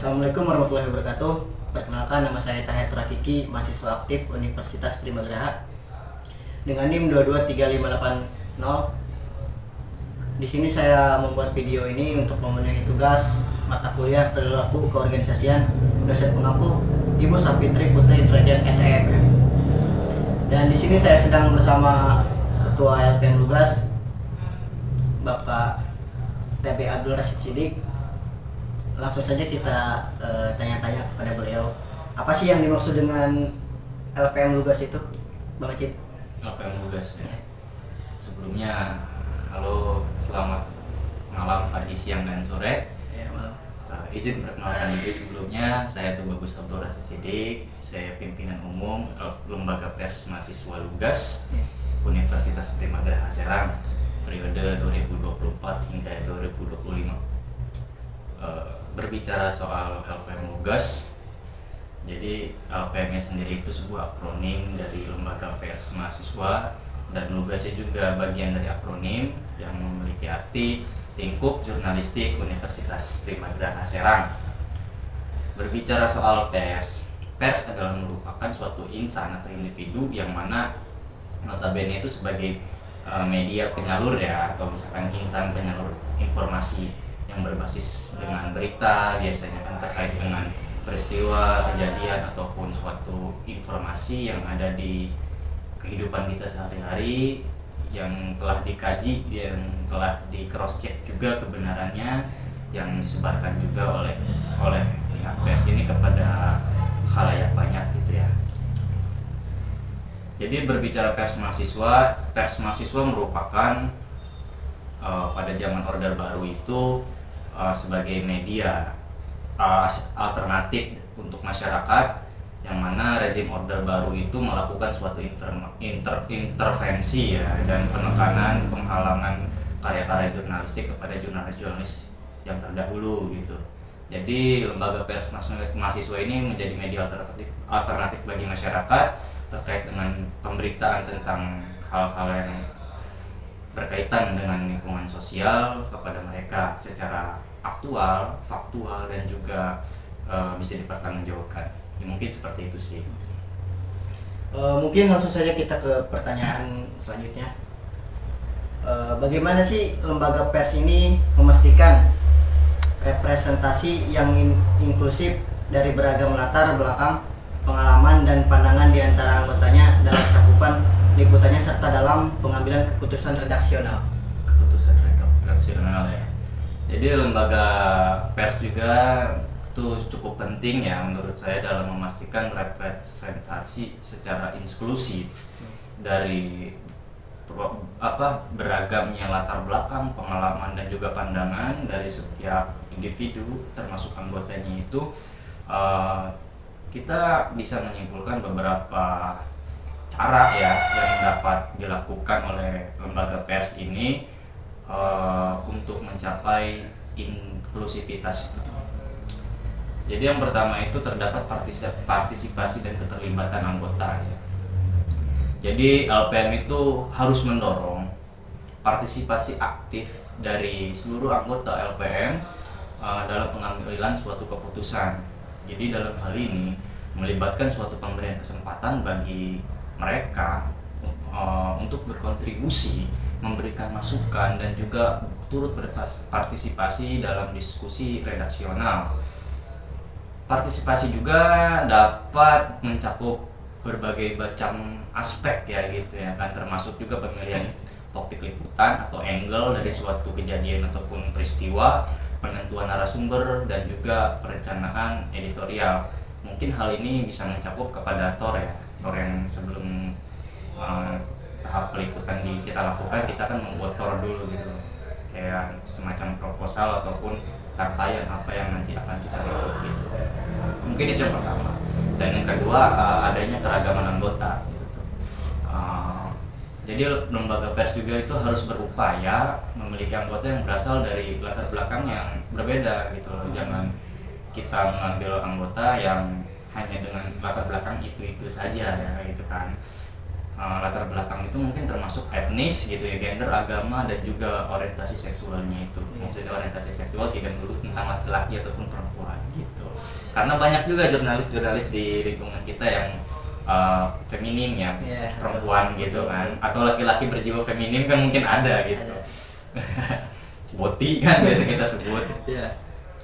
Assalamualaikum warahmatullahi wabarakatuh. Perkenalkan, nama saya Tahir Rakiki, mahasiswa aktif Universitas Primagraha dengan NIM 223580. Di sini saya membuat video ini untuk memenuhi tugas mata kuliah perilaku keorganisasian dosen pengampu Ibu Sapitri Putri Derajat SEMM. Dan di sini saya sedang bersama Ketua LPM Lugas, Bapak TB Abdul Rashid Sidik. Langsung saja kita tanya-tanya kepada beliau, apa sih yang dimaksud dengan LPM Lugas itu, Bang Cid? LPM Lugas ya. Sebelumnya, halo, selamat malam, pagi, siang, dan sore. Ya, malam. Izin perkenalkan diri sebelumnya, saya Bagus Abdul Rashid Sidik, saya pimpinan umum Lembaga Pers Mahasiswa Lugas Universitas Primagraha Serang periode 2024 hingga 2025. Berbicara soal LPM Lugas, jadi LPM sendiri itu sebuah akronim dari Lembaga Pers Mahasiswa, dan Lugasnya juga bagian dari akronim yang memiliki arti Lingkup Jurnalistik Universitas Primagraha Serang. Berbicara soal pers adalah merupakan suatu insan atau individu yang mana notabene itu sebagai media penyalur ya, atau misalkan insan penyalur informasi yang berbasis dengan berita, biasanya kan terkait dengan peristiwa, kejadian, ataupun suatu informasi yang ada di kehidupan kita sehari-hari, yang telah dikaji, yang telah di cross check juga kebenarannya, yang disebarkan juga oleh pihak pers ini kepada khalayak banyak gitu ya. Jadi berbicara pers mahasiswa merupakan pada zaman Orde Baru itu sebagai media alternatif untuk masyarakat, yang mana rezim Orde Baru itu melakukan suatu intervensi ya, dan penekanan, penghalangan karya-karya jurnalistik kepada jurnalis-jurnalis yang terdahulu gitu. Jadi lembaga pers mahasiswa ini menjadi media alternatif bagi masyarakat terkait dengan pemberitaan tentang hal-hal yang berkaitan dengan lingkungan sosial kepada mereka secara aktual, faktual, dan juga bisa dipertanggungjawabkan. Ya, mungkin seperti itu sih. Mungkin langsung saja kita ke pertanyaan selanjutnya. Bagaimana sih lembaga pers ini memastikan representasi yang inklusif dari beragam latar belakang, pengalaman, dan pandangan di antara anggotanya dalam cakupan liputannya serta dalam pengambilan keputusan redaksional? Keputusan redaksional ya. Jadi lembaga pers juga itu cukup penting ya menurut saya dalam memastikan representasi secara inklusif dari beragamnya latar belakang, pengalaman, dan juga pandangan dari setiap individu termasuk anggotanya itu. Kita bisa menyimpulkan beberapa cara ya yang dapat dilakukan oleh lembaga pers ini untuk mencapai inklusivitas. Jadi yang pertama itu terdapat partisipasi dan keterlibatan anggota ya. Jadi LPM itu harus mendorong partisipasi aktif dari seluruh anggota LPM dalam pengambilan suatu keputusan. Jadi dalam hal ini melibatkan suatu pemberian kesempatan bagi mereka untuk berkontribusi, memberikan masukan, dan juga turut berpartisipasi dalam diskusi redaksional. Partisipasi juga dapat mencakup berbagai macam aspek ya gitu ya kan, termasuk juga pemilihan topik liputan atau angle dari suatu kejadian ataupun peristiwa, penentuan narasumber, dan juga perencanaan editorial. Mungkin hal ini bisa mencakup kepada TOR ya. TOR yang sebelum tahap peliputan kita lakukan, kita kan membuat TOR dulu gitu, kayak semacam proposal ataupun rangkaian apa yang nanti akan kita liput gitu. Mungkin itu yang pertama. Dan yang kedua, adanya keragaman anggota gitu tuh. Jadi lembaga pers juga itu harus berupaya memiliki anggota yang berasal dari latar belakang yang berbeda gitu loh. Jangan kita mengambil anggota yang hanya dengan latar belakang itu saja ya gitu kan. Latar belakang itu mungkin termasuk etnis gitu ya, gender, agama, dan juga orientasi seksualnya itu. Maksudnya orientasi seksual tidak melulu tentang laki-laki ataupun perempuan gitu. Karena banyak juga jurnalis-jurnalis di lingkungan kita yang feminim ya, perempuan gitu kan, atau laki-laki berjiwa feminim kan mungkin ada gitu. Boti kan biasa kita sebut.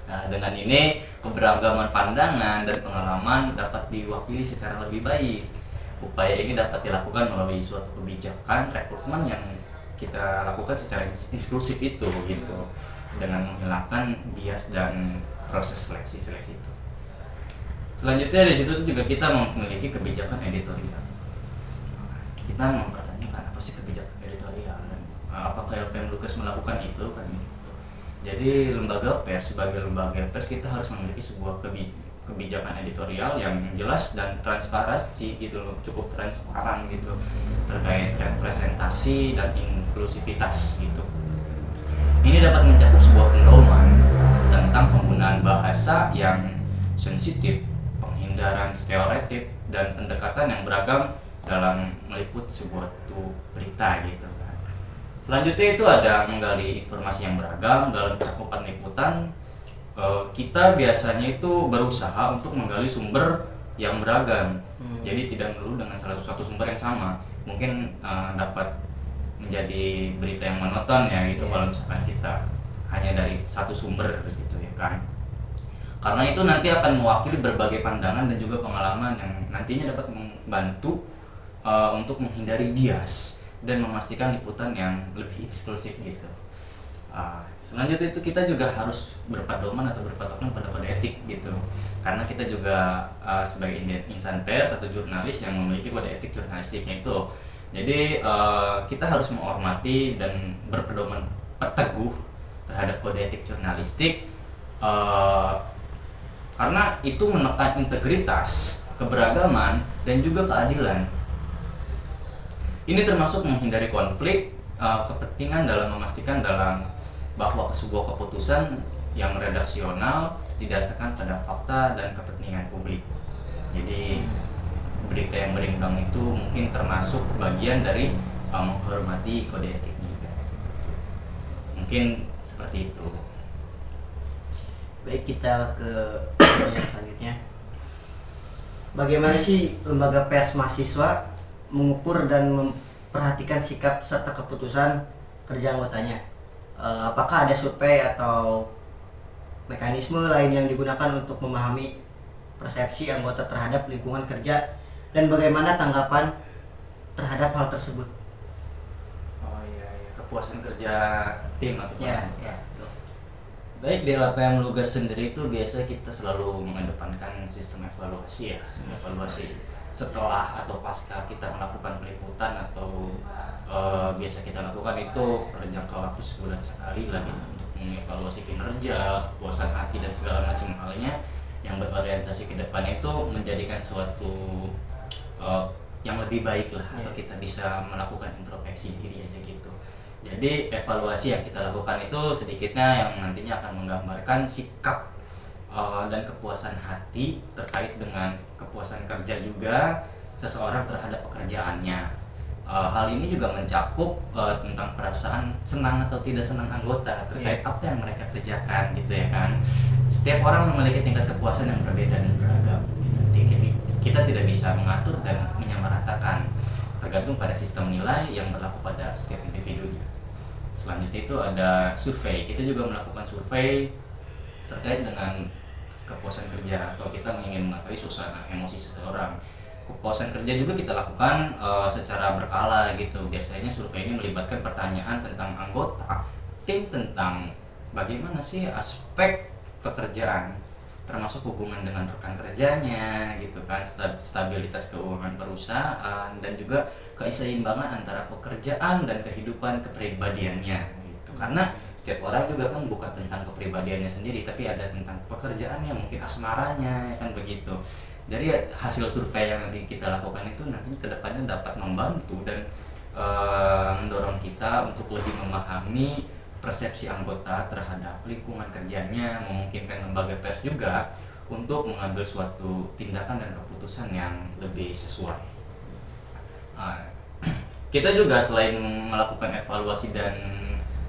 Nah, dengan ini keberagaman pandangan dan pengalaman dapat diwakili secara lebih baik. Upaya ini dapat dilakukan melalui suatu kebijakan rekrutmen yang kita lakukan secara eksklusif itu gitu, dengan menghilangkan bias dan proses seleksi itu. Selanjutnya di situ juga kita memiliki kebijakan editorial. Kita mempertanyakan apa sih kebijakan editorial dan apakah LPM Lukas melakukan itu kan gitu. Jadi lembaga pers, sebagai lembaga pers kita harus memiliki sebuah kebijakan editorial yang jelas dan transparansi gitu loh, cukup transparan gitu terkait representasi dan inklusivitas gitu. Ini dapat mencakup sebuah pedoman tentang penggunaan bahasa yang sensitif, penghindaran stereotip, dan pendekatan yang beragam dalam meliput sebuah berita gitu kan. Selanjutnya itu ada menggali informasi yang beragam dalam cakupan liputan. Kita biasanya itu berusaha untuk menggali sumber yang beragam. Jadi tidak melulu dengan salah satu sumber yang sama. Mungkin dapat menjadi berita yang monoton ya gitu kalau misalkan kita hanya dari satu sumber gitu ya kan. Karena itu nanti akan mewakili berbagai pandangan dan juga pengalaman yang nantinya dapat membantu untuk menghindari bias dan memastikan liputan yang lebih eksklusif gitu. Selanjutnya itu kita juga harus berpedoman atau berpatokan pada kode etik gitu, karena kita juga sebagai insan pers atau jurnalis yang memiliki kode etik jurnalistiknya itu. Jadi kita harus menghormati dan berpedoman teguh terhadap kode etik jurnalistik, karena itu menekan integritas, keberagaman, dan juga keadilan. Ini termasuk menghindari konflik kepentingan dalam memastikan bahwa sebuah keputusan yang redaksional didasarkan pada fakta dan kepentingan publik. Jadi berita yang berimbang itu mungkin termasuk bagian dari menghormati kode etik juga. Mungkin seperti itu. Baik, kita ke pertanyaan selanjutnya. Bagaimana sih lembaga pers mahasiswa mengukur dan memperhatikan sikap serta keputusan kerja anggotanya? Apakah ada survei atau mekanisme lain yang digunakan untuk memahami persepsi anggota terhadap lingkungan kerja dan bagaimana tanggapan terhadap hal tersebut? Oh iya, kepuasan kerja tim atau ya. Baik, di LPM Lugas sendiri itu biasa kita selalu mengedepankan sistem evaluasi ya. Evaluasi setelah atau pasca kita melakukan peliputan atau biasa kita lakukan itu per jangka waktu sebulan sekali lah gitu, untuk mengevaluasi kinerja, kepuasan hati dan segala macam halnya yang berorientasi ke depan itu menjadikan suatu yang lebih baik lah, atau kita bisa melakukan introspeksi diri aja gitu. Jadi evaluasi yang kita lakukan itu sedikitnya yang nantinya akan menggambarkan sikap dan kepuasan hati terkait dengan kepuasan kerja juga seseorang terhadap pekerjaannya. Hal ini juga mencakup tentang perasaan senang atau tidak senang anggota terkait apa yang mereka kerjakan gitu ya kan. Setiap orang memiliki tingkat kepuasan yang berbeda dan beragam gitu. Kita tidak bisa mengatur dan menyamaratakan, tergantung pada sistem nilai yang berlaku pada setiap individunya. Selanjutnya itu ada survei. Kita juga melakukan survei terkait dengan kepuasan kerja atau kita ingin mengetahui suasana emosi seseorang. Kepuasan kerja juga kita lakukan secara berkala gitu. Biasanya survei ini melibatkan pertanyaan tentang anggota tim tentang bagaimana sih aspek pekerjaan, termasuk hubungan dengan rekan kerjanya gitu kan, stabilitas keuangan perusahaan, dan juga keseimbangan antara pekerjaan dan kehidupan kepribadiannya gitu. Karena setiap orang juga kan bukan tentang kepribadiannya sendiri, tapi ada tentang pekerjaannya, mungkin asmaranya kan begitu. Jadi hasil survei yang nanti kita lakukan itu nanti kedepannya dapat membantu dan mendorong kita untuk lebih memahami persepsi anggota terhadap lingkungan kerjanya, memungkinkan lembaga pers juga untuk mengambil suatu tindakan dan keputusan yang lebih sesuai. Kita juga selain melakukan evaluasi dan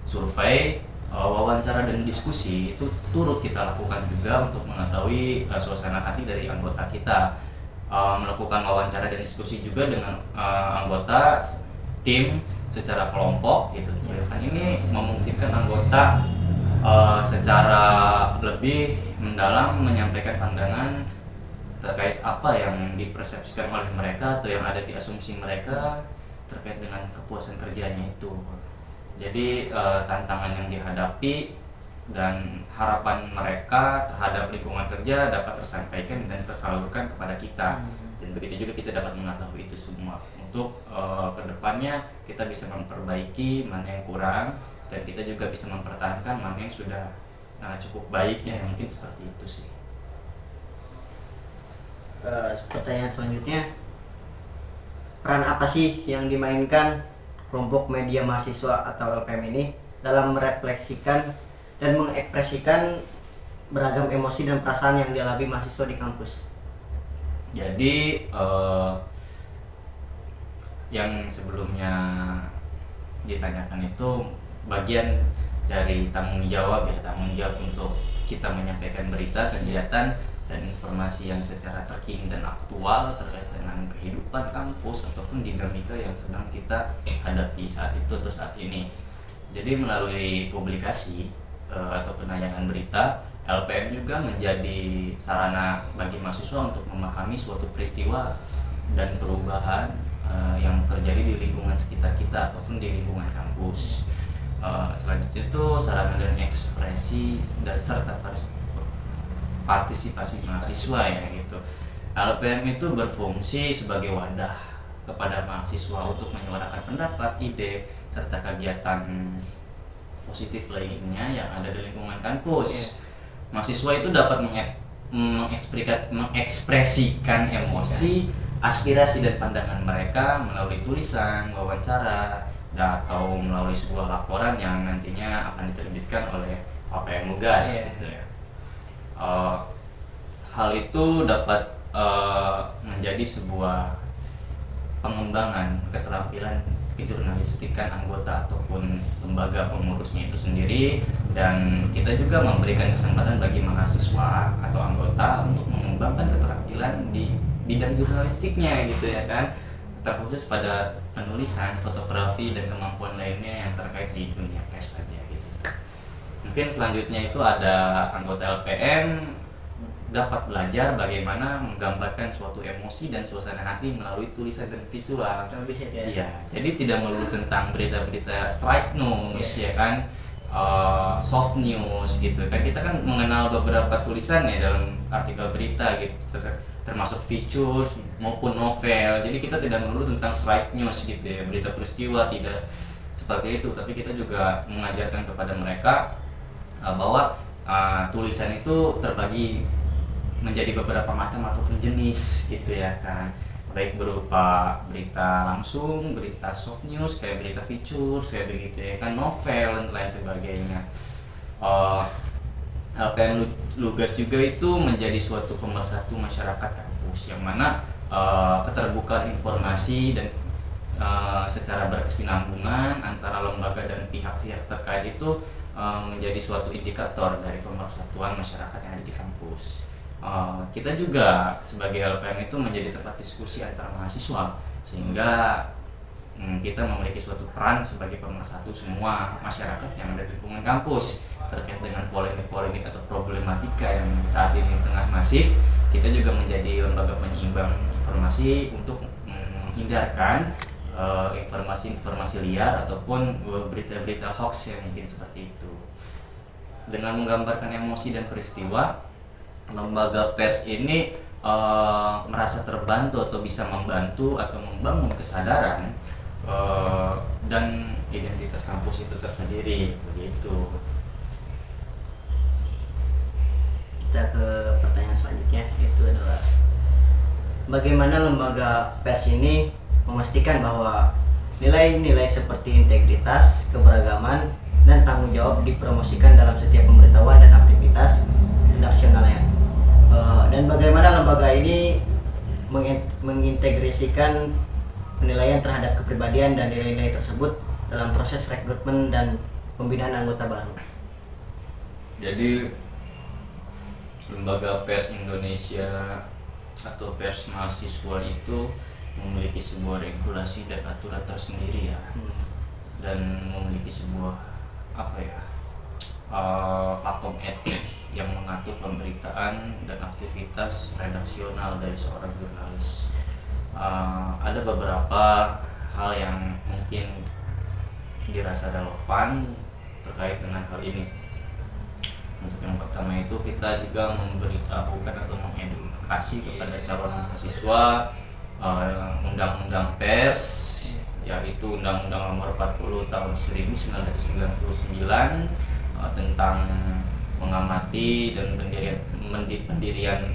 survei, wawancara dan diskusi itu turut kita lakukan juga untuk mengetahui suasana hati dari anggota kita. Melakukan wawancara dan diskusi juga dengan anggota tim secara kelompok gitu. Kan ini memungkinkan anggota secara lebih mendalam menyampaikan pandangan terkait apa yang dipersepsikan oleh mereka atau yang ada di asumsi mereka terkait dengan kepuasan kerjanya itu. Jadi tantangan yang dihadapi dan harapan mereka terhadap lingkungan kerja dapat tersampaikan dan tersalurkan kepada kita. Dan begitu juga kita dapat mengetahui itu semua. Untuk kedepannya kita bisa memperbaiki mana yang kurang dan kita juga bisa mempertahankan mana yang sudah cukup baik ya, mungkin seperti itu sih. Pertanyaan selanjutnya, peran apa sih yang dimainkan kelompok media mahasiswa atau LPM ini dalam merefleksikan dan mengekspresikan beragam emosi dan perasaan yang dialami mahasiswa di kampus? Jadi yang sebelumnya ditanyakan itu bagian dari tanggung jawab untuk kita menyampaikan berita, kegiatan, dan informasi yang secara terkini dan aktual terkait dengan kehidupan kampus ataupun dinamika yang sedang kita hadapi saat itu atau saat ini. Jadi melalui publikasi atau penayangan berita, LPM juga menjadi sarana bagi mahasiswa untuk memahami suatu peristiwa dan perubahan yang terjadi di lingkungan sekitar kita ataupun di lingkungan kampus. Selanjutnya itu sarana dan ekspresi dan serta partisipasi mahasiswa ya gitu. LPM itu berfungsi sebagai wadah kepada mahasiswa untuk menyuarakan pendapat, ide, serta kegiatan positif lainnya yang ada di lingkungan kampus. Mahasiswa itu dapat mengekspresikan emosi, aspirasi dan pandangan mereka melalui tulisan, wawancara, atau melalui sebuah laporan yang nantinya akan diterbitkan oleh HPM Lugas. Gitu ya. Hal itu dapat menjadi sebuah pengembangan keterampilan kejurnalistikan anggota ataupun lembaga pengurusnya itu sendiri, dan kita juga memberikan kesempatan bagi mahasiswa atau anggota untuk mengembangkan keterampilan di bidang jurnalistiknya gitu ya kan, terkhusus pada penulisan, fotografi, dan kemampuan lainnya yang terkait di dunia pers saja gitu. Mungkin selanjutnya itu ada anggota LPM dapat belajar bagaimana menggambarkan suatu emosi dan suasana hati melalui tulisan dan visual. Iya, jadi tidak melulu tentang berita-berita straight news ya kan, soft news gitu kan. Kita kan mengenal beberapa tulisan ya dalam artikel berita gitu, termasuk features maupun novel. Jadi kita tidak melulu tentang straight news gitu ya, berita peristiwa, tidak seperti itu, tapi kita juga mengajarkan kepada mereka bahwa tulisan itu terbagi menjadi beberapa macam ataupun jenis gitu ya kan, baik berupa berita langsung, berita soft news kayak berita features kayak begitu ya kan, novel dan lain sebagainya. LPM Lugas juga itu menjadi suatu pemersatu masyarakat kampus yang mana keterbukaan informasi dan secara berkesinambungan antara lembaga dan pihak-pihak terkait itu menjadi suatu indikator dari pemersatuan masyarakat yang ada di kampus. Kita juga sebagai LPM itu menjadi tempat diskusi antara mahasiswa, sehingga kita memiliki suatu peran sebagai pemersatu semua masyarakat yang ada di lingkungan kampus terkait dengan polemik-polemik atau problematika yang saat ini tengah masif. Kita juga menjadi lembaga penyeimbang informasi untuk menghindarkan informasi-informasi liar ataupun berita-berita hoax yang mungkin seperti itu. Dengan menggambarkan emosi dan peristiwa, lembaga pers ini merasa terbantu atau bisa membantu atau membangun kesadaran dan identitas kampus itu tersendiri begitu. Kita ke pertanyaan selanjutnya, itu adalah bagaimana lembaga pers ini memastikan bahwa nilai-nilai seperti integritas, keberagaman, dan tanggung jawab dipromosikan dalam setiap pemberitahuan dan aktivitas redaksionalnya. Dan bagaimana lembaga ini mengintegrasikan penilaian terhadap kepribadian dan nilai-nilai tersebut dalam proses rekrutmen dan pembinaan anggota baru. Jadi lembaga pers Indonesia atau pers mahasiswa itu memiliki sebuah regulasi dan aturan tersendiri ya, dan memiliki sebuah apa ya, pakem etik yang mengatur pemberitaan dan aktivitas redaksional dari seorang jurnalis. Ada beberapa hal yang mungkin dirasa relevan terkait dengan hal ini. Untuk yang pertama itu kita juga memberitahukan atau mengedukasi kepada calon mahasiswa undang-undang pers, yaitu Undang-Undang Nomor 40 Tahun 1999 tentang mengamati dan pendirian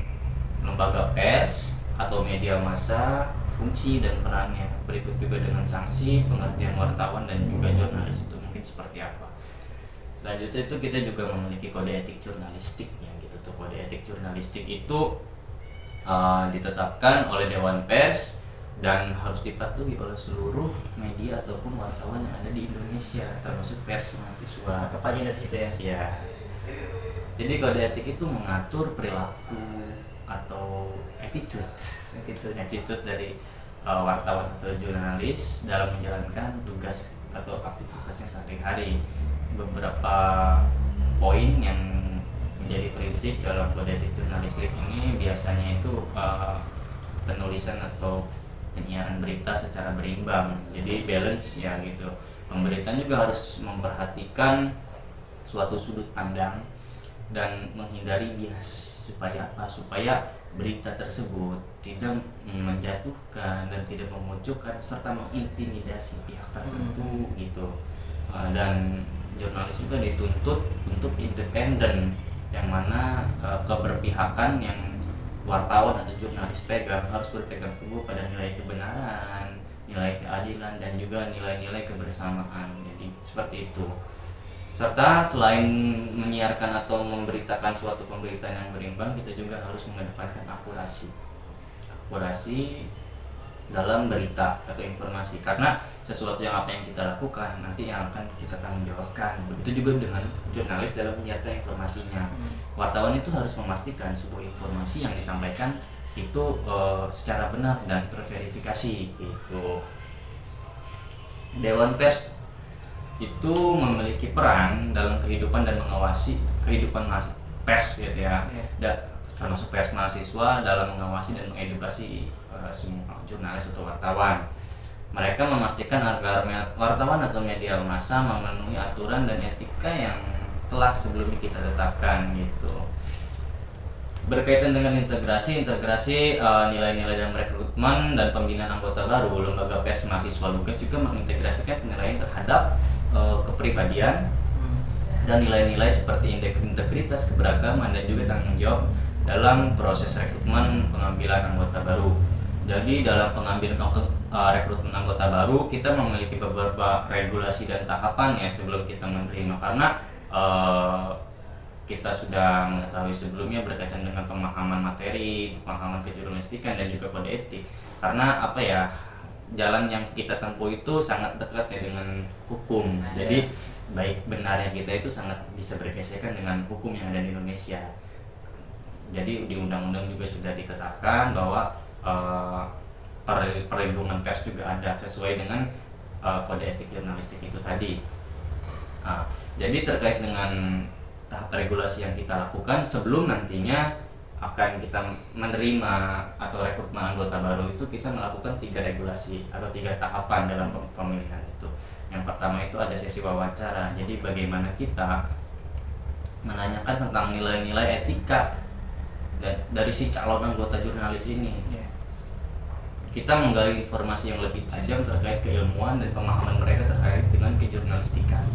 lembaga pers atau media massa, fungsi dan perannya. Berikut juga dengan sanksi, pengertian wartawan dan juga jurnalis itu mungkin seperti apa. Selanjutnya itu kita juga memiliki kode etik jurnalistiknya gitu tuh. Kode etik jurnalistik itu ditetapkan oleh Dewan Pers dan harus dipatuhi oleh seluruh media ataupun wartawan yang ada di Indonesia, termasuk pers mahasiswa. Atau kajian dari situ ya? Ya. Jadi kode etik itu mengatur perilaku atau attitude dari wartawan atau jurnalis dalam menjalankan tugas atau aktivitasnya sehari-hari. Beberapa poin yang menjadi prinsip dalam kode etik jurnalistik ini biasanya itu penulisan atau penyiaran berita secara berimbang, jadi balance ya gitu. Pemberitaan juga harus memperhatikan suatu sudut pandang dan menghindari bias. Supaya apa? Supaya berita tersebut tidak menjatuhkan dan tidak memojokkan serta mengintimidasi pihak tertentu gitu. Dan jurnalis juga dituntut untuk independen, yang mana keberpihakan yang wartawan atau jurnalis pegang harus berpegang teguh pada nilai kebenaran, nilai keadilan, dan juga nilai-nilai kebersamaan. Jadi seperti itu. Serta selain menyiarkan atau memberitakan suatu pemberitaan yang berimbang, kita juga harus mengedepankan akurasi dalam berita atau informasi, karena sesuatu yang apa yang kita lakukan nanti yang akan kita tanggung jawabkan. Begitu juga dengan jurnalis dalam menyiarkan informasinya. Wartawan itu harus memastikan sebuah informasi yang disampaikan itu secara benar dan terverifikasi gitu. Dewan Pers itu memiliki peran dalam kehidupan dan mengawasi kehidupan pers gitu ya. Termasuk pers mahasiswa dalam mengawasi dan mengedukasi semua jurnalis atau wartawan. Mereka memastikan agar wartawan atau media massa memenuhi aturan dan etika yang telah sebelumnya kita tetapkan gitu. Berkaitan dengan integrasi nilai-nilai dalam rekrutmen dan pembinaan anggota baru, lembaga pers mahasiswa Lugas juga mengintegrasikan penilaian terhadap kepribadian dan nilai-nilai seperti integritas, keberagaman, dan juga tanggung jawab dalam proses rekrutmen pengambilan anggota baru. Jadi dalam pengambilan rekrutmen anggota baru, kita memiliki beberapa regulasi dan tahapan ya sebelum kita menerima, karena kita sudah mengetahui sebelumnya berkaitan dengan pemahaman materi, pemahaman kejurnalistikan, dan juga kode etik. Karena apa ya, jalan yang kita tempuh itu sangat dekat ya dengan hukum. Jadi baik benarnya kita itu sangat bisa bergesekan dengan hukum yang ada di Indonesia. Jadi di undang-undang juga sudah ditetapkan bahwa perlindungan pers juga ada sesuai dengan kode etik jurnalistik itu tadi. Jadi terkait dengan tahap regulasi yang kita lakukan sebelum nantinya akan kita menerima atau rekrutmen anggota baru, itu kita melakukan 3 regulasi atau 3 tahapan dalam pemilihan itu. Yang pertama itu ada sesi wawancara. Jadi bagaimana kita menanyakan tentang nilai-nilai etika dari si calon anggota jurnalis ini. Kita menggali informasi yang lebih tajam terkait keilmuan dan pemahaman mereka terkait dengan kejurnalistikan.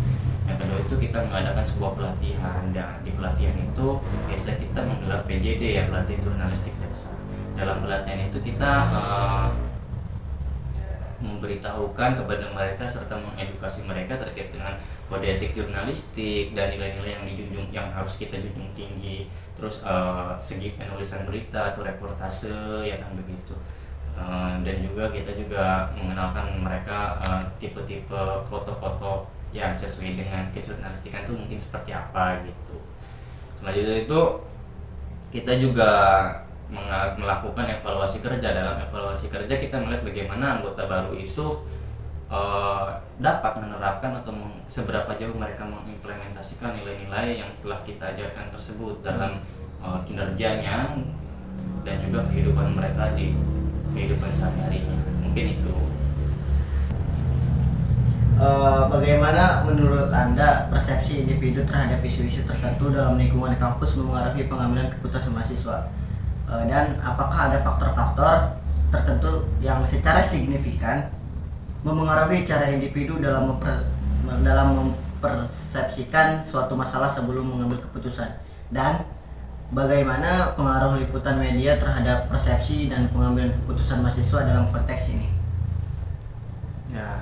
Yang kedua itu kita mengadakan sebuah pelatihan, dan di pelatihan itu biasa kita menggelar PJD ya, pelatihan jurnalistik dasar. Dalam pelatihan itu kita memberitahukan kepada mereka serta mengedukasi mereka terkait dengan kode etik jurnalistik dan nilai-nilai yang dijunjung, yang harus kita junjung tinggi. Terus segi penulisan berita atau reportase ya kan begitu. Dan juga kita juga mengenalkan mereka tipe-tipe foto-foto yang sesuai dengan kejurnalistikan itu mungkin seperti apa gitu. Selanjutnya itu kita juga melakukan evaluasi kerja. Dalam evaluasi kerja kita melihat bagaimana anggota baru itu dapat menerapkan atau seberapa jauh mereka mengimplementasikan nilai-nilai yang telah kita ajarkan tersebut dalam kinerjanya dan juga kehidupan mereka di kehidupan sehari-harinya. Mungkin itu. Bagaimana menurut Anda persepsi individu terhadap isu-isu tertentu dalam lingkungan kampus mempengaruhi pengambilan keputusan mahasiswa? Dan apakah ada faktor-faktor tertentu yang secara signifikan mempengaruhi cara individu dalam mempersepsikan suatu masalah sebelum mengambil keputusan? Dan bagaimana pengaruh liputan media terhadap persepsi dan pengambilan keputusan mahasiswa dalam konteks ini? Ya,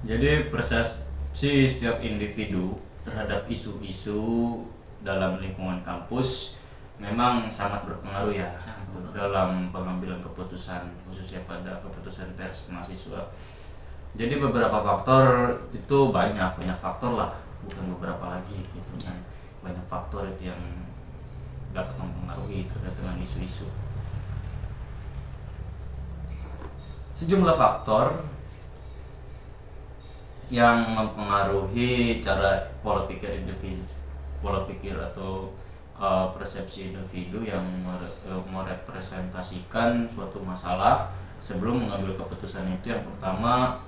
jadi persepsi setiap individu terhadap isu-isu dalam lingkungan kampus memang sangat berpengaruh ya dalam pengambilan keputusan, khususnya pada keputusan pers mahasiswa. Jadi beberapa faktor itu banyak faktor lah, bukan beberapa lagi gitu kan. Banyak faktor yang dapat mempengaruhi terkait dengan isu-isu. Sejumlah faktor yang mempengaruhi cara pola pikir atau persepsi individu yang merepresentasikan suatu masalah sebelum mengambil keputusan itu. Yang pertama,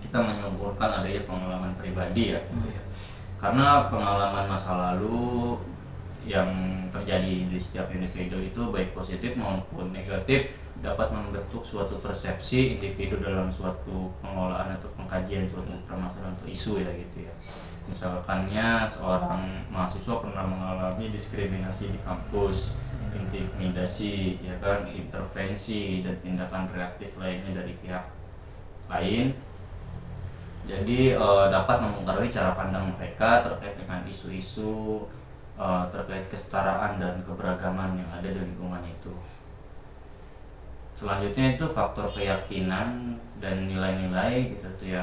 kita menyimpulkan adanya pengalaman pribadi ya, gitu ya. Karena pengalaman masa lalu yang terjadi di setiap individu itu baik positif maupun negatif dapat membentuk suatu persepsi individu dalam suatu pengelolaan atau pengkajian suatu permasalahan atau isu ya gitu ya. Misalkannya seorang mahasiswa pernah mengalami diskriminasi di kampus, intimidasi ya kan, intervensi dan tindakan reaktif lainnya dari pihak lain. Jadi dapat mempengaruhi cara pandang mereka terkait dengan isu-isu terkait kesetaraan dan keberagaman yang ada di lingkungan itu. Selanjutnya itu faktor keyakinan dan nilai-nilai gitu tuh ya.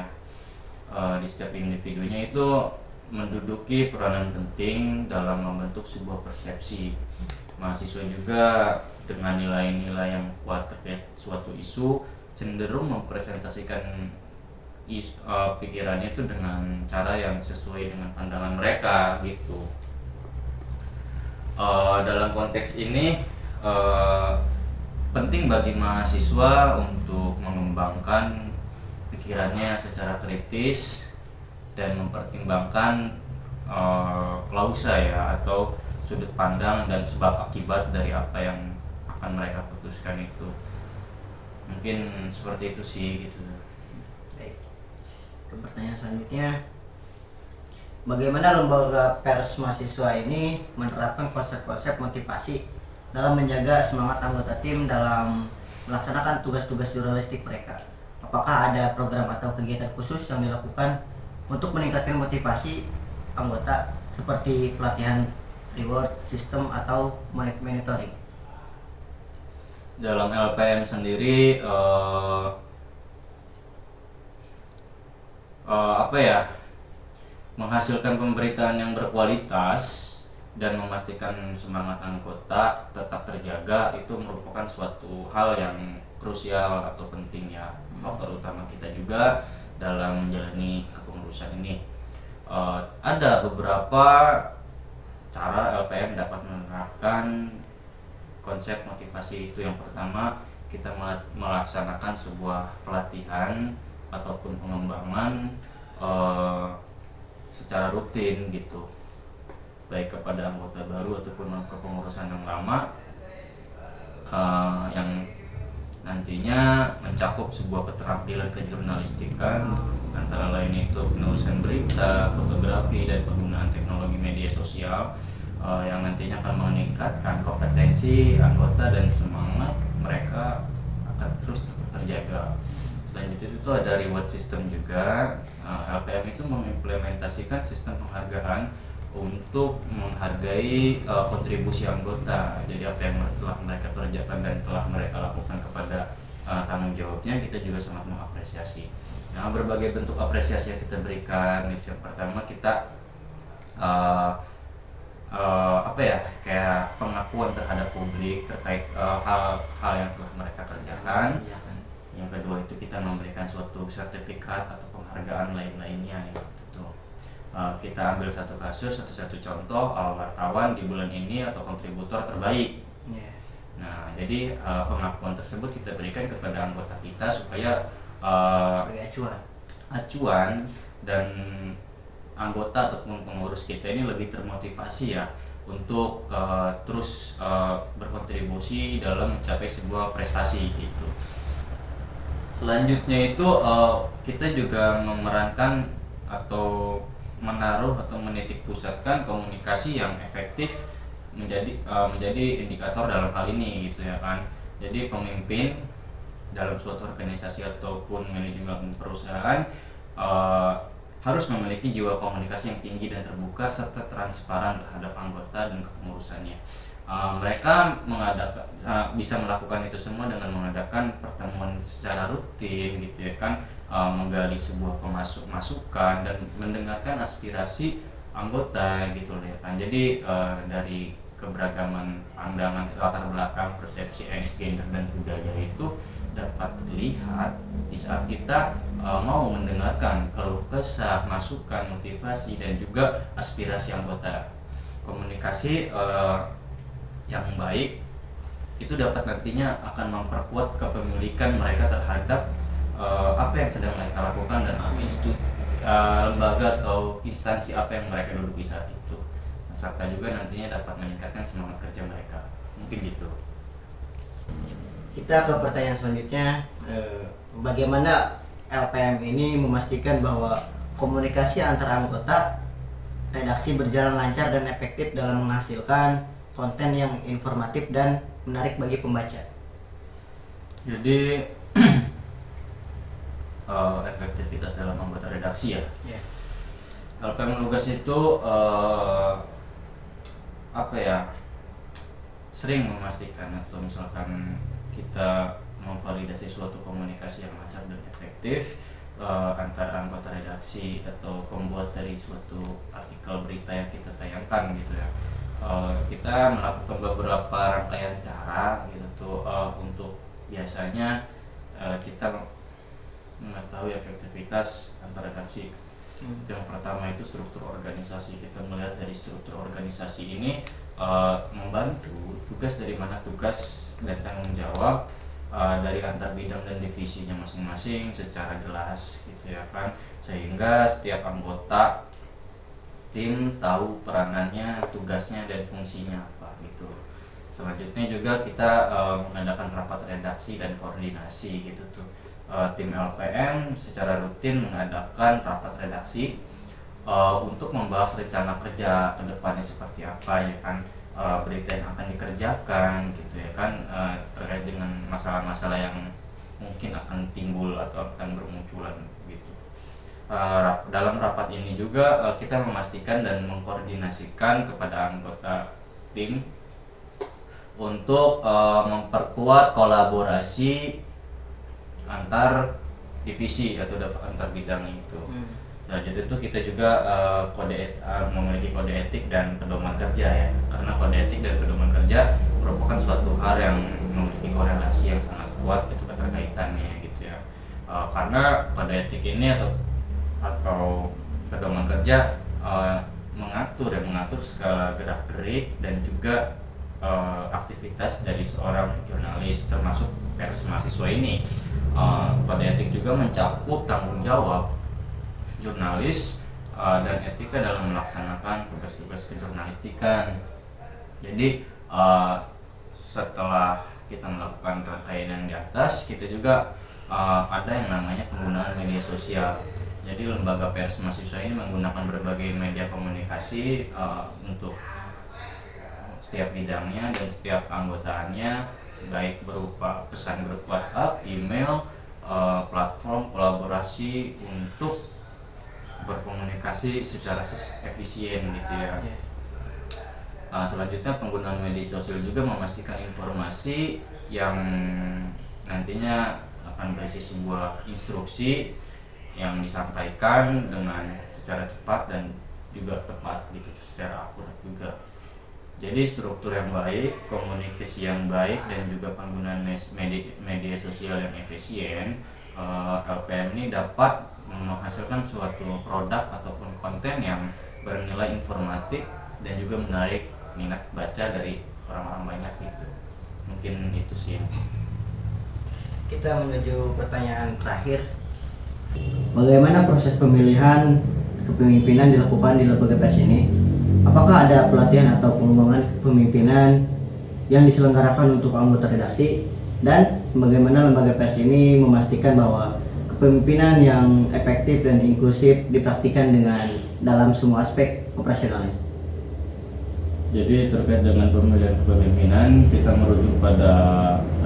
Di setiap individunya itu menduduki peranan penting dalam membentuk sebuah persepsi. Mahasiswa juga dengan nilai-nilai yang kuat terkait suatu isu cenderung mempresentasikan pikirannya itu dengan cara yang sesuai dengan pandangan mereka gitu. Dalam konteks ini penting bagi mahasiswa untuk mengembangkan pikirannya secara kritis dan mempertimbangkan klausa ya atau sudut pandang dan sebab akibat dari apa yang akan mereka putuskan itu. Mungkin seperti itu sih gitu. Baik. Pertanyaan selanjutnya, bagaimana lembaga pers mahasiswa ini menerapkan konsep-konsep motivasi dalam menjaga semangat anggota tim dalam melaksanakan tugas-tugas jurnalistik mereka? Apakah ada program atau kegiatan khusus yang dilakukan untuk meningkatkan motivasi anggota seperti pelatihan reward system atau monitoring? Dalam LPM sendiri menghasilkan pemberitaan yang berkualitas dan memastikan semangat anggota tetap terjaga itu merupakan suatu hal yang krusial atau penting ya, faktor utama kita juga dalam menjalani kepengurusan ini. Ada beberapa cara LPM dapat menerapkan konsep motivasi itu. Yang pertama, kita melaksanakan sebuah pelatihan ataupun pengembangan secara rutin gitu, baik kepada anggota baru ataupun kepengurusan yang lama, yang nantinya mencakup sebuah keterampilan kejurnalistikan, antara lain itu penulisan berita, fotografi, dan penggunaan teknologi media sosial, yang nantinya akan meningkatkan kompetensi anggota dan semangat mereka akan terus terjaga. Selanjutnya itu ada reward system juga. LPM itu mengimplementasikan sistem penghargaan untuk menghargai kontribusi anggota. Jadi apa yang telah mereka kerjakan dan telah mereka lakukan kepada tanggung jawabnya, kita juga sangat mengapresiasi. Nah, berbagai bentuk apresiasi yang kita berikan. Yang pertama, kita apa ya, kayak pengakuan terhadap publik terkait hal-hal yang telah mereka kerjakan. Iya kan. Yang kedua itu kita memberikan suatu sertifikat atau penghargaan lain-lainnya gitu tuh. Kita ambil satu kasus, satu contoh, wartawan di bulan ini atau kontributor terbaik. Iya. Nah, jadi pengakuan tersebut kita berikan kepada anggota kita supaya Sebagai acuan dan anggota ataupun pengurus kita ini lebih termotivasi ya untuk terus berkontribusi dalam mencapai sebuah prestasi gitu. Selanjutnya itu kita juga memerankan atau menaruh atau menitik pusatkan komunikasi yang efektif menjadi indikator dalam hal ini gitu ya kan. Jadi pemimpin dalam suatu organisasi ataupun manajemen perusahaan harus memiliki jiwa komunikasi yang tinggi dan terbuka serta transparan terhadap anggota dan kepengurusannya. Mereka bisa melakukan itu semua dengan mengadakan pertemuan secara rutin gitu ya kan, menggali sebuah masukan dan mendengarkan aspirasi anggota gitu ya kan. Jadi dari keberagaman pandangan, latar belakang, persepsi etnis, gender dan budaya itu dapat dilihat di saat kita mau mendengarkan keluh kesah, masukan, motivasi dan juga aspirasi anggota. Komunikasi yang baik itu dapat nantinya akan memperkuat kepemilikan mereka terhadap apa yang sedang mereka lakukan dan lembaga atau instansi apa yang mereka duduki saat itu. Serta juga nantinya dapat meningkatkan semangat kerja mereka. Mungkin gitu. Kita ke pertanyaan selanjutnya, bagaimana LPM ini memastikan bahwa komunikasi antara anggota redaksi berjalan lancar dan efektif dalam menghasilkan konten yang informatif dan menarik bagi pembaca? Jadi efektivitas dalam anggota redaksi ya. Yeah. LPM Lugas itu apa ya, sering memastikan atau misalkan kita memvalidasi suatu komunikasi yang lancar dan efektif antara anggota redaksi atau pembuat dari suatu artikel berita yang kita tayangkan gitu ya. Kita melakukan beberapa rangkaian cara gitu tuh untuk biasanya kita mengetahui efektivitas antar redaksi. Yang pertama itu struktur organisasi. Kita melihat dari struktur organisasi ini membantu tugas dari mana tugas dan tanggung jawab dari antar bidang dan divisinya masing-masing secara jelas gitu ya kan, sehingga setiap anggota tim tahu peranannya, tugasnya dan fungsinya apa gitu. Selanjutnya juga kita mengadakan rapat redaksi dan koordinasi gitu tuh. Tim LPM secara rutin mengadakan rapat redaksi untuk membahas rencana kerja ke depannya seperti apa ya kan, berita yang akan dikerjakan gitu ya kan, terkait dengan masalah-masalah yang mungkin akan timbul atau akan bermunculan gitu. Dalam rapat ini juga kita memastikan dan mengkoordinasikan kepada anggota tim untuk memperkuat kolaborasi antar divisi atau antar bidang itu. Selanjutnya itu kita juga memiliki kode etik dan pedoman kerja ya, karena kode etik dan pedoman kerja merupakan suatu hal yang memiliki korelasi yang sangat kuat itu keterkaitannya gitu ya. Karena kode etik ini atau pedoman kerja mengatur segala gerak-gerik dan juga aktivitas dari seorang jurnalis termasuk pers mahasiswa ini. Kode etik juga mencakup tanggung jawab jurnalis dan etika dalam melaksanakan tugas-tugas kejurnalistikan. Jadi setelah kita melakukan rangkaian yang di atas, kita juga ada yang namanya penggunaan media sosial. Jadi lembaga pers mahasiswa ini menggunakan berbagai media komunikasi untuk setiap bidangnya dan setiap anggotaannya, baik berupa pesan grup WhatsApp, email, platform kolaborasi untuk berkomunikasi secara efisien gitu ya. Selanjutnya penggunaan media sosial juga memastikan informasi yang nantinya akan berisi sebuah instruksi yang disampaikan dengan secara cepat dan juga tepat gitu, secara akurat juga. Jadi struktur yang baik, komunikasi yang baik, dan juga penggunaan media sosial yang efisien, LPM ini dapat menghasilkan suatu produk ataupun konten yang bernilai informatif dan juga menarik minat baca dari orang-orang banyak gitu. Mungkin itu sih. Kita menuju pertanyaan terakhir. Bagaimana proses pemilihan kepemimpinan dilakukan di lembaga pers ini? Apakah ada pelatihan atau pengembangan kepemimpinan yang diselenggarakan untuk anggota redaksi? Dan bagaimana lembaga pers ini memastikan bahwa kepemimpinan yang efektif dan inklusif dipraktikkan dengan dalam semua aspek operasionalnya? Jadi terkait dengan pemilihan kepemimpinan, kita merujuk pada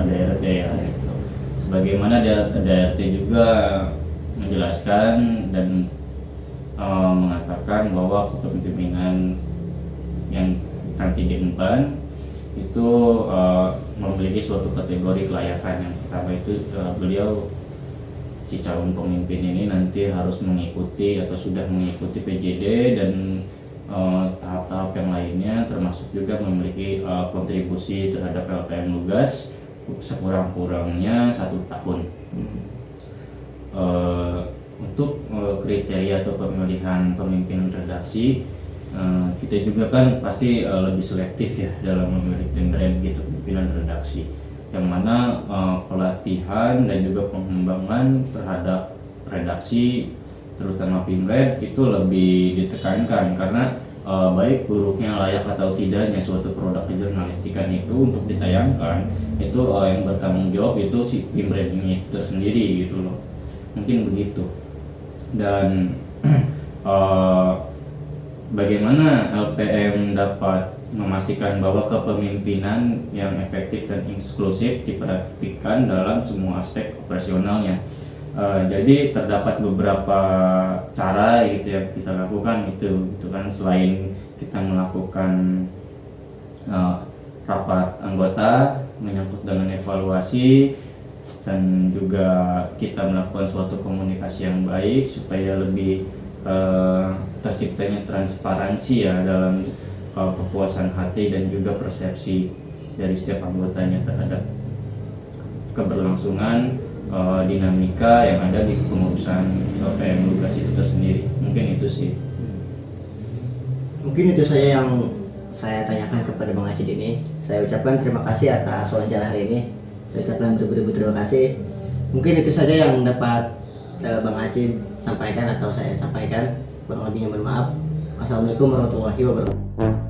ADRT ya. Gitu. Sebagaimana ADRT juga menjelaskan dan mengatakan bahwa kepemimpinan yang nanti diemban itu memiliki suatu kategori kelayakan. Yang pertama itu beliau si calon pemimpin ini nanti harus mengikuti atau sudah mengikuti PJD dan tahap-tahap yang lainnya, termasuk juga memiliki kontribusi terhadap LPM Lugas sekurang-kurangnya 1 tahun. Untuk kriteria atau pemilihan pemimpin redaksi, kita juga kan pasti lebih selektif ya dalam memilih tim gitu pimpinan redaksi, yang mana pelatihan dan juga pengembangan terhadap redaksi terutama Pimred itu lebih ditekankan, karena baik buruknya, layak atau tidaknya suatu produk kejurnalistikan itu untuk ditayangkan itu yang bertanggung jawab itu si Pimred ini tersendiri gitu loh, mungkin begitu. Dan bagaimana LPM dapat memastikan bahwa kepemimpinan yang efektif dan inklusif dipraktikkan dalam semua aspek operasionalnya. Jadi terdapat beberapa cara gitu yang kita lakukan itu kan, selain kita melakukan rapat anggota menyangkut dengan evaluasi, dan juga kita melakukan suatu komunikasi yang baik supaya lebih terciptanya transparansi ya dalam kepuasan hati dan juga persepsi dari setiap anggotanya terhadap keberlangsungan dinamika yang ada di pengurusan LPM Lugas itu tersendiri. Mungkin itu sih. Mungkin itu saja yang saya tanyakan kepada Bang Acid ini. Saya ucapkan terima kasih atas wawancara hari ini. Saya ucapkan beribu-ribu terima kasih. Mungkin itu saja yang dapat Bang Acid sampaikan atau saya sampaikan. Kurang lebihnya mohon maaf. Assalamualaikum warahmatullahi wabarakatuh.